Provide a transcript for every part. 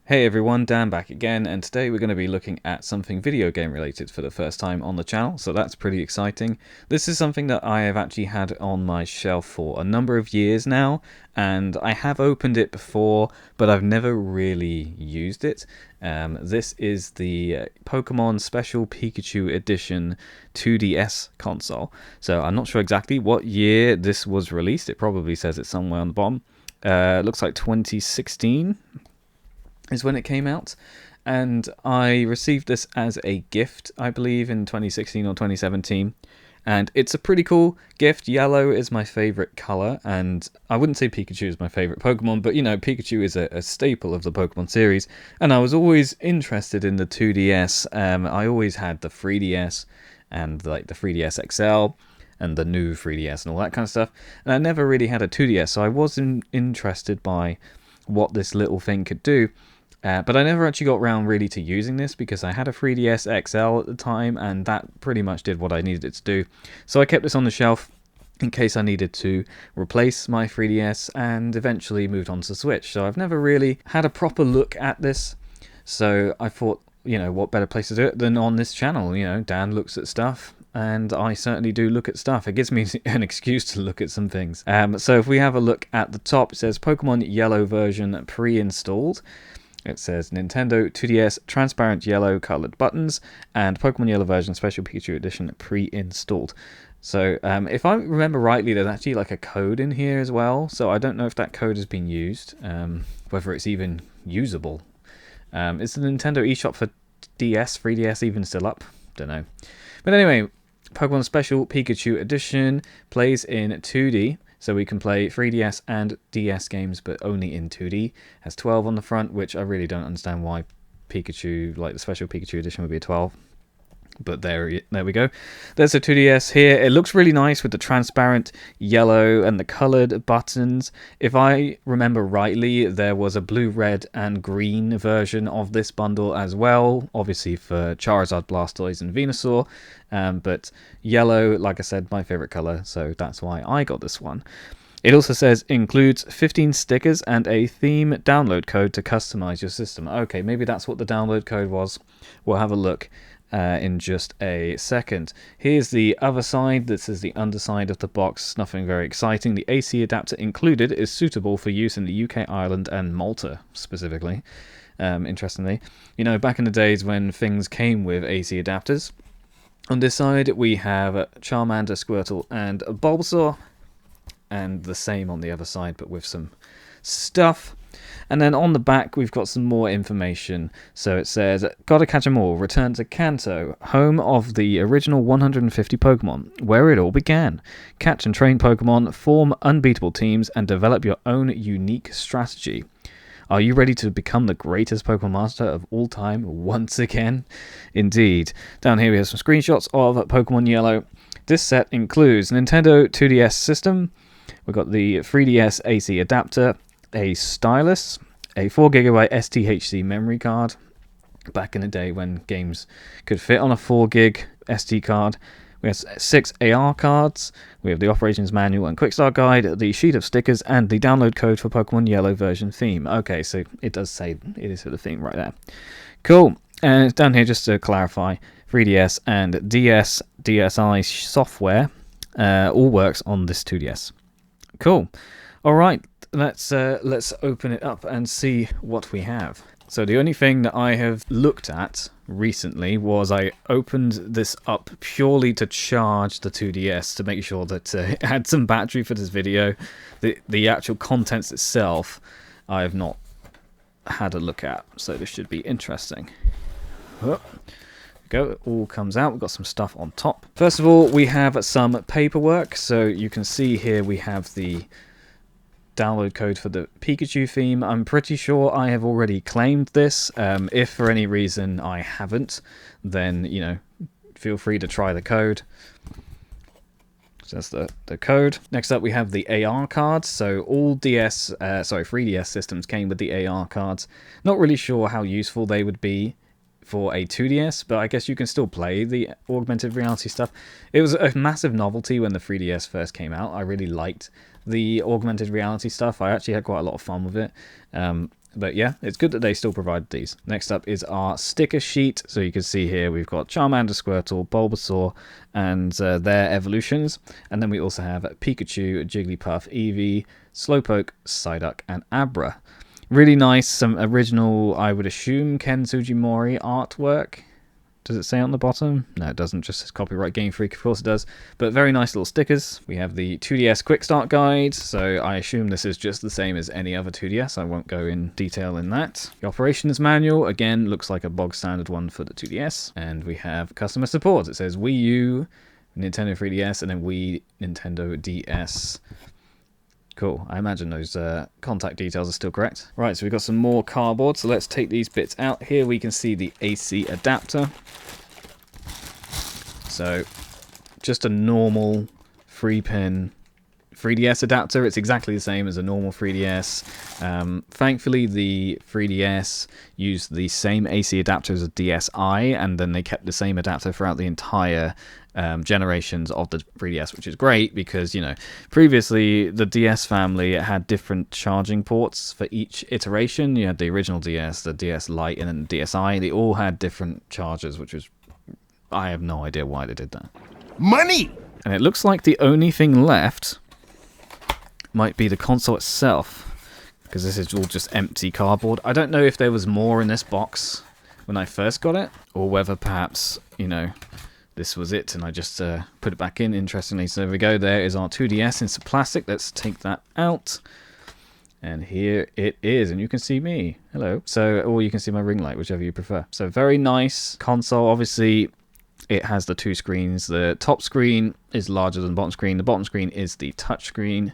Hey everyone, Dan back again, and today we're going to be looking at something video game related for the first time on the channel, so that's pretty exciting. This is something that I have actually had on my shelf for a number of years now, and I have opened it before, but I've never really used it. This is the Pokemon Special Pikachu Edition 2DS console. So I'm not sure exactly what year this was released. It probably says it somewhere on the bottom. Looks like 2016 is when it came out, and I received this as a gift, I believe, in 2016 or 2017. And it's a pretty cool gift. Yellow is my favorite color, and I wouldn't say Pikachu is my favorite Pokemon, but you know, Pikachu is a staple of the Pokemon series, and I was always interested in the 2DS. I always had the 3DS and like the 3DS XL and the new 3DS and all that kind of stuff, and I never really had a 2DS, so I wasn't interested by what this little thing could do. But I never actually got around really to using this because I had a 3DS XL at the time, and that pretty much did what I needed it to do. So I kept this on the shelf in case I needed to replace my 3DS, and eventually moved on to Switch. So I've never really had a proper look at this. So I thought, you know, what better place to do it than on this channel? You know, Dan looks at stuff, and I certainly do look at stuff. It gives me an excuse to look at some things. So if we have a look at the top, it says Pokemon Yellow version pre-installed. It says Nintendo 2DS transparent yellow colored buttons and Pokemon Yellow version Special Pikachu Edition pre-installed. So if I remember rightly, there's actually like a code in here as well. So I don't know if that code has been used, whether it's even usable. Is the Nintendo eShop for DS, 3DS even still up? Don't know. But anyway, Pokemon Special Pikachu Edition plays in 2D. So we can play 3DS and DS games, but only in 2D. Has 12 on the front, which I really don't understand why Pikachu, like the Special Pikachu Edition, would be a 12. But there we go. There's a 2DS here. It looks really nice with the transparent yellow and the coloured buttons. If I remember rightly, there was a blue, red, and green version of this bundle as well. Obviously for Charizard, Blastoise, and Venusaur. But yellow, like I said, my favourite colour, so that's why I got this one. It also says includes 15 stickers and a theme download code to customize your system. Okay, maybe that's what the download code was. We'll have a look in just a second. Here's the other side. This is the underside of the box. Nothing very exciting. The AC adapter included is suitable for use in the UK, Ireland, and Malta specifically. Interestingly, you know, back in the days when things came with AC adapters. On this side we have Charmander, Squirtle, and Bulbasaur, and the same on the other side, but with some stuff. And then on the back, we've got some more information. So it says, gotta catch 'em all, return to Kanto, home of the original 150 Pokemon, where it all began. Catch and train Pokemon, form unbeatable teams, and develop your own unique strategy. Are you ready to become the greatest Pokemon Master of all time once again? Indeed. Down here we have some screenshots of Pokemon Yellow. This set includes Nintendo 2DS system. We've got the 3DS AC adapter, a stylus, a 4GB STHC memory card, back in the day when games could fit on a 4GB SD card. We have 6 AR cards, we have the operations manual and quick start guide, the sheet of stickers, and the download code for Pokemon Yellow version theme. Okay, so it does say it is for the theme right there. Cool. And down here, just to clarify, 3DS and DSi software all works on this 2DS. Cool. All right, let's open it up and see what we have. So the only thing that I have looked at recently was I opened this up purely to charge the 2DS to make sure that it had some battery for this video. The actual contents itself I have not had a look at, so this should be interesting. Go, it all comes out. We've got some stuff on top. First of all, we have some paperwork. So you can see here we have the download code for the Pikachu theme. I'm pretty sure I have already claimed this. If for any reason I haven't, then, you know, feel free to try the code. So that's the code. Next up we have the AR cards. So all 3DS systems came with the AR cards. Not really sure how useful they would be for a 2DS, but I guess you can still play the augmented reality stuff. It was a massive novelty when the 3DS first came out. I really liked the augmented reality stuff. I actually had quite a lot of fun with it. But yeah, it's good that they still provide these. Next up is our sticker sheet. So you can see here we've got Charmander, Squirtle, Bulbasaur, and their evolutions. And then we also have Pikachu, Jigglypuff, Eevee, Slowpoke, Psyduck, and Abra. Really nice, some original, I would assume, Ken Sugimori artwork. Does it say on the bottom? No, it doesn't. Just says copyright Game Freak. Of course it does. But very nice little stickers. We have the 2DS Quick Start Guide. So I assume this is just the same as any other 2DS. I won't go in detail in that. The operations manual, again, looks like a bog standard one for the 2DS. And we have customer support. It says Wii U, Nintendo 3DS, and then Wii, Nintendo DS. Cool. I imagine those contact details are still correct. Right, so we've got some more cardboard. So let's take these bits out. Here we can see the AC adapter. So just a normal 3-pin 3DS adapter. It's exactly the same as a normal 3DS. Thankfully, the 3DS used the same AC adapter as a DSi, and then they kept the same adapter throughout the entire generations of the 3DS, which is great because, you know, previously the DS family had different charging ports for each iteration. You had the original DS, the DS Lite, and then the DSi. They all had different chargers, which was, I have no idea why they did that. Money! And it looks like the only thing left might be the console itself, because this is all just empty cardboard. I don't know if there was more in this box when I first got it, or whether perhaps, you know, this was it and I just put it back in. Interestingly, so there we go. There is our 2DS in some plastic. Let's take that out. And here it is, and you can see me. Hello. So, or you can see my ring light, whichever you prefer. So very nice console. Obviously, it has the two screens. The top screen is larger than the bottom screen. The bottom screen is the touch screen.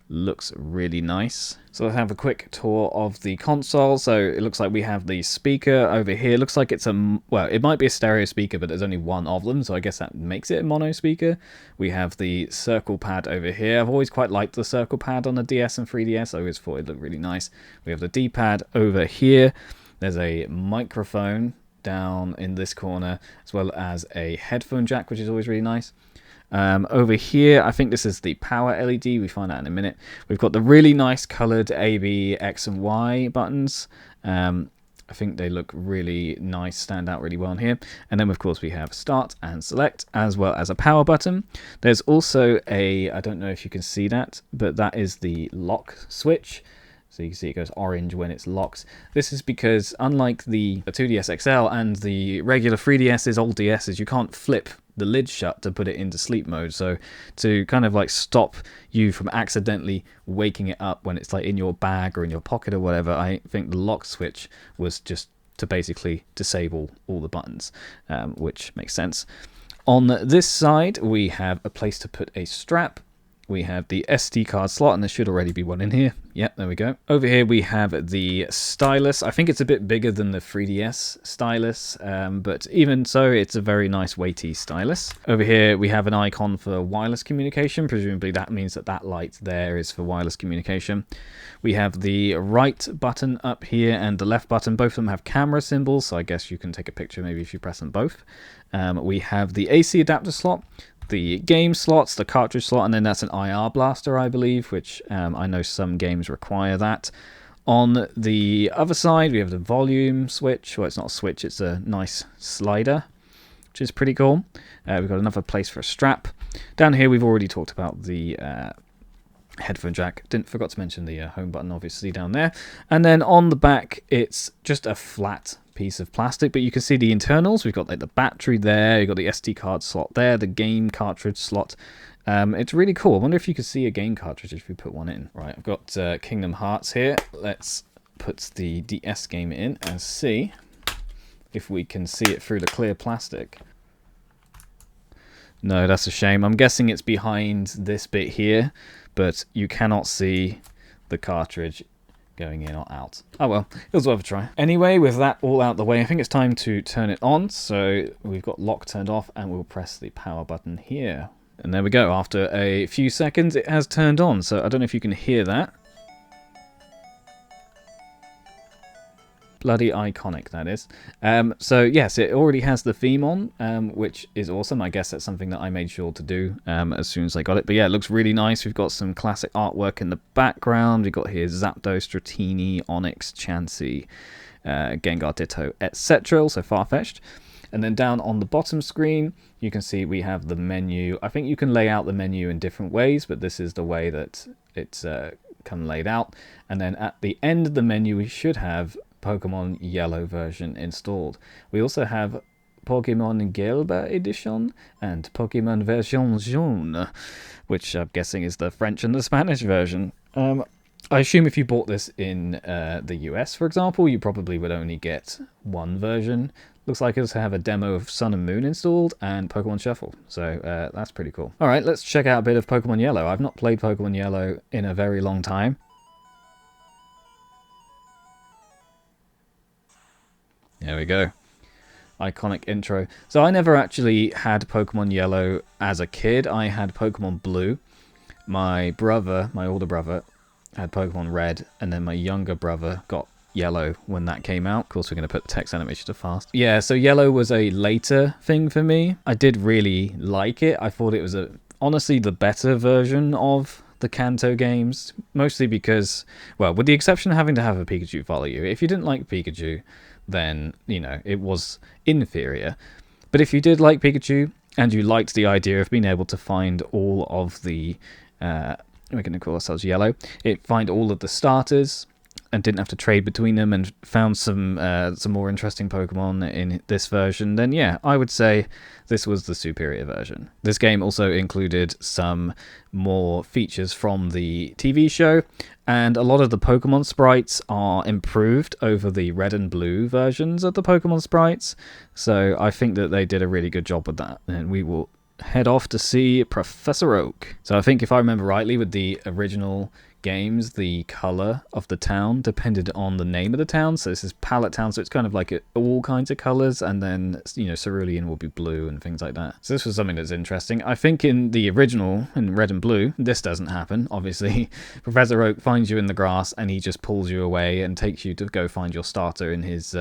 Looks really nice. So let's have a quick tour of the console. So it looks like we have the speaker over here. Looks like it's a, well, it might be a stereo speaker, but there's only one of them, so I guess that makes it a mono speaker. We have the circle pad over here. I've always quite liked the circle pad on the DS and 3DS. I always thought it looked really nice. We have the D-pad over here. There's a microphone down in this corner, as well as a headphone jack, which is always really nice. Over here, I think this is the power LED. We find out in a minute. We've got the really nice colored A, B, X, and Y buttons. I think they look really nice, stand out really well in here. And then, of course, we have start and select, as well as a power button. There's also a, I don't know if you can see that, but that is the lock switch. So you can see it goes orange when it's locked. This is because, unlike the 2DS XL and the regular 3DS's, old DS's, you can't flip the lid shut to put it into sleep mode. So to kind of like stop you from accidentally waking it up when it's like in your bag or in your pocket or whatever, I think the lock switch was just to basically disable all the buttons, which makes sense. On this side, we have a place to put a strap. We have the SD card slot, and there should already be one in here. Yep, there we go. Over here we have the stylus. I think it's a bit bigger than the 3DS stylus, but even so, it's a very nice weighty stylus. Over here we have an icon for wireless communication. Presumably that means that that light there is for wireless communication. We have the right button up here and the left button. Both of them have camera symbols, so I guess you can take a picture maybe if you press them both. We have the AC adapter slot, the game slots, the cartridge slot, and then that's an IR blaster, I believe, which I know some games require that. On the other side, we have the volume switch. Well, it's not a switch, it's a nice slider, which is pretty cool. We've got another place for a strap. Down here, we've already talked about the headphone jack. Forgot to mention the home button, obviously, down there. And then on the back, it's just a flat piece of plastic, but you can see the internals. We've got like the battery there, you've got the SD card slot there, the game cartridge slot. It's really cool. I wonder if you could see a game cartridge if we put one in. Right, I've got Kingdom Hearts here. Let's put the DS game in and see if we can see it through the clear plastic. No, that's a shame. I'm guessing it's behind this bit here, but you cannot see the cartridge going in or out. Oh well, it was worth a try. Anyway, with that all out the way, I think it's time to turn it on. So we've got lock turned off, and we'll press the power button here. And there we go. After a few seconds, it has turned on. So I don't know if you can hear that. Bloody iconic, that is. So yes, it already has the theme on, which is awesome. I guess that's something that I made sure to do as soon as I got it. But yeah, it looks really nice. We've got some classic artwork in the background. We've got here Zapdos, Dratini, Onix, Chansey, Gengar, Ditto, etc. Also Farfetch'd. And then down on the bottom screen, you can see we have the menu. I think you can lay out the menu in different ways, but this is the way that it's kind of laid out. And then at the end of the menu, we should have Pokemon Yellow version installed. We also have Pokémon Yellow edition and Pokémon version jaune, which I'm guessing is the French and the Spanish version. I assume if you bought this in the US, for example, you probably would only get one version. Looks like it'll have a demo of Sun and Moon installed and Pokemon Shuffle, so that's pretty cool. Alright, let's check out a bit of Pokemon Yellow. I've not played Pokemon Yellow in a very long time. There we go. Iconic intro. So I never actually had Pokemon Yellow as a kid. I had Pokemon Blue. My brother, my older brother, had Pokemon Red, and then my younger brother got Yellow when that came out. Of course, we're going to put the text animation to fast. Yeah, so Yellow was a later thing for me. I did really like it. I thought it was honestly the better version of the Kanto games, mostly because, well, with the exception of having to have a Pikachu follow you. If you didn't like Pikachu, then, you know, it was inferior. But if you did like Pikachu, and you liked the idea of being able to find all of the, we're going to call ourselves Yellow, find all of the starters, and didn't have to trade between them, and found some more interesting Pokemon in this version, then yeah, I would say this was the superior version. This game also included some more features from the TV show, and a lot of the Pokemon sprites are improved over the red and blue versions of the Pokemon sprites, so I think that they did a really good job with that, and we will head off to see Professor Oak. So I think if I remember rightly, with the original games, the color of the town depended on the name of the town. So this is Pallet Town, so it's kind of like all kinds of colors, and then, you know, Cerulean will be blue and things like that. So this was something that's interesting. I think in the original, in red and blue, this doesn't happen, obviously. Professor Oak finds you in the grass and he just pulls you away and takes you to go find your starter in his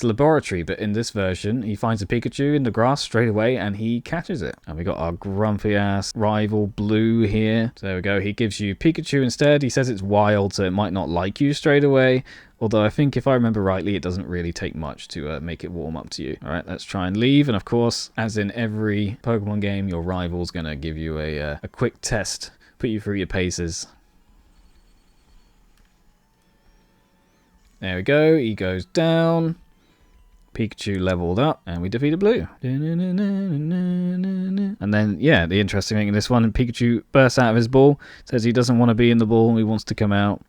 laboratory. But in this version, he finds a Pikachu in the grass straight away and he catches it. And we got our grumpy ass rival Blue here. So there we go. He gives you Pikachu instead. He says it's wild, so it might not like you straight away. Although I think if I remember rightly, it doesn't really take much to make it warm up to you. All right, let's try and leave. And of course, as in every Pokemon game, your rival's going to give you a quick test, put you through your paces. There we go. He goes down. Pikachu leveled up, and we defeated Blue. And then, yeah, the interesting thing in this one, Pikachu bursts out of his ball, says he doesn't want to be in the ball, he wants to come out.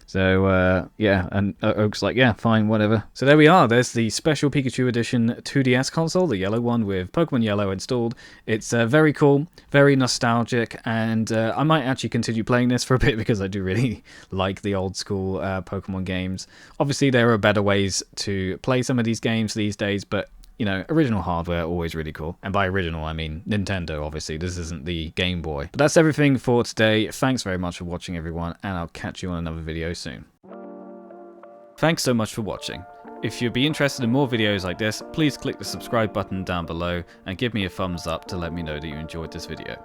So, yeah, and Oak's like, yeah, fine, whatever. So there we are. There's the special Pikachu Edition 2DS console, the yellow one with Pokemon Yellow installed. It's very cool, very nostalgic, and I might actually continue playing this for a bit because I do really like the old school Pokemon games. Obviously, there are better ways to play some of these games these days, but you know, original hardware, always really cool. And by original, I mean Nintendo, obviously. This isn't the Game Boy. But that's everything for today. Thanks very much for watching, everyone, and I'll catch you on another video soon. Thanks so much for watching. If you'd be interested in more videos like this, please click the subscribe button down below and give me a thumbs up to let me know that you enjoyed this video.